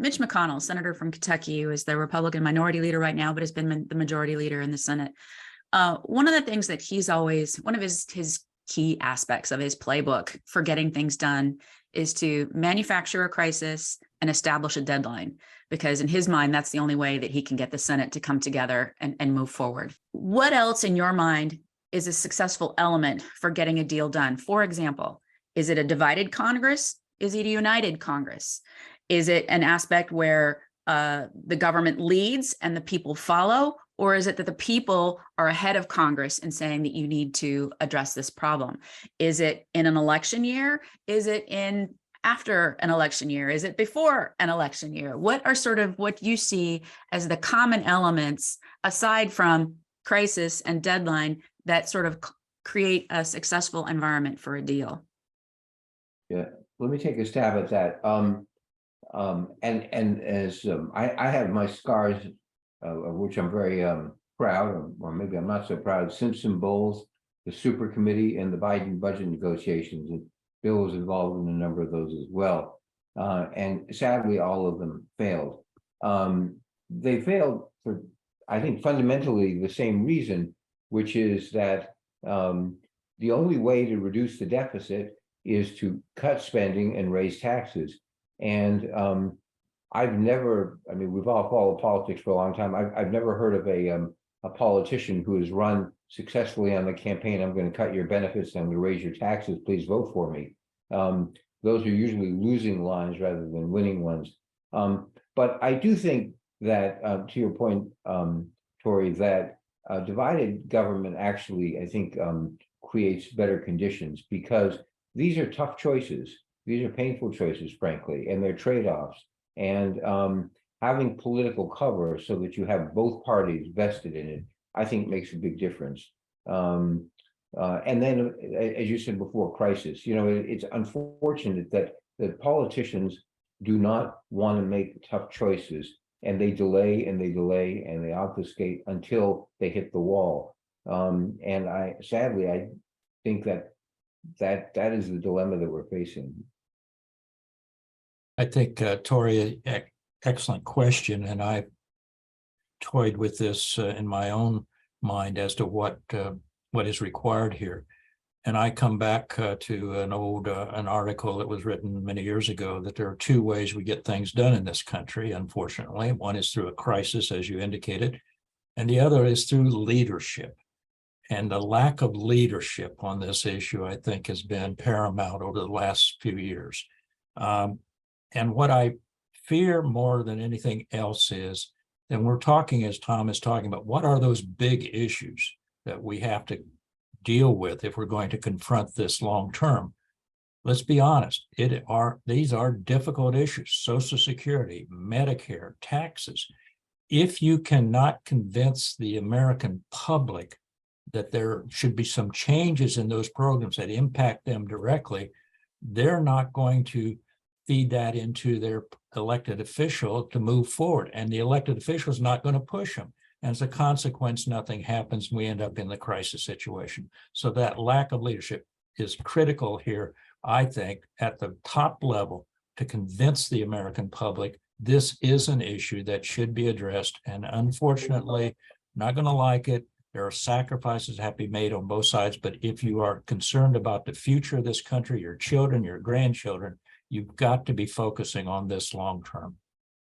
Mitch McConnell, senator from Kentucky, who is the Republican minority leader right now, but has been the majority leader in the Senate. One of the things that he's always, one of his key aspects of his playbook for getting things done is to manufacture a crisis and establish a deadline, because in his mind, that's the only way that he can get the Senate to come together and move forward. What else in your mind is a successful element for getting a deal done? For example, is it a divided Congress? Is it a united Congress? Is it an aspect where the government leads and the people follow? Or is it that the people are ahead of Congress in saying that you need to address this problem? Is it in an election year? Is it in after an election year? Is it before an election year? What are sort of what you see as the common elements, aside from crisis and deadline, that sort of create a successful environment for a deal? Yeah, let me take a stab at that. And as I have my scars, of which I'm very proud of, or maybe I'm not so proud. Simpson Bowles, the super committee, and the Biden budget negotiations. And Bill was involved in a number of those as well. And sadly, all of them failed. They failed for, I think, fundamentally the same reason, which is that the only way to reduce the deficit is to cut spending and raise taxes. And I've never, I mean, we've all followed politics for a long time. I've never heard of a politician who has run successfully on the campaign, I'm going to cut your benefits, I'm going to raise your taxes, please vote for me. Those are usually losing lines rather than winning ones. But I do think that, to your point, Tori, that divided government actually, I think, creates better conditions, because these are tough choices. These are painful choices, frankly, and they're trade-offs. And having political cover so that you have both parties vested in it, I think makes a big difference. And then, as you said before, crisis. You know, it's unfortunate that politicians do not want to make tough choices, and they delay and they delay and they obfuscate until they hit the wall. And I think that is the dilemma that we're facing. I think, Tori, excellent question, and I toyed with this in my own mind as to what is required here. And I come back to an article that was written many years ago, that there are two ways we get things done in this country, unfortunately. One is through a crisis, as you indicated, and the other is through leadership. And the lack of leadership on this issue, I think, has been paramount over the last few years. And what I fear more than anything else is, and we're talking, as Tom is talking about, what are those big issues that we have to deal with if we're going to confront this long term? Let's be honest, these are difficult issues: Social Security, Medicare, taxes. If you cannot convince the American public that there should be some changes in those programs that impact them directly, they're not going to feed that into their elected official to move forward. And the elected official is not going to push them. And as a consequence, nothing happens. We end up in the crisis situation. So that lack of leadership is critical here, I think, at the top level, to convince the American public this is an issue that should be addressed. And unfortunately, not going to like it. There are sacrifices that have to be made on both sides. But if you are concerned about the future of this country, your children, your grandchildren, you've got to be focusing on this long term.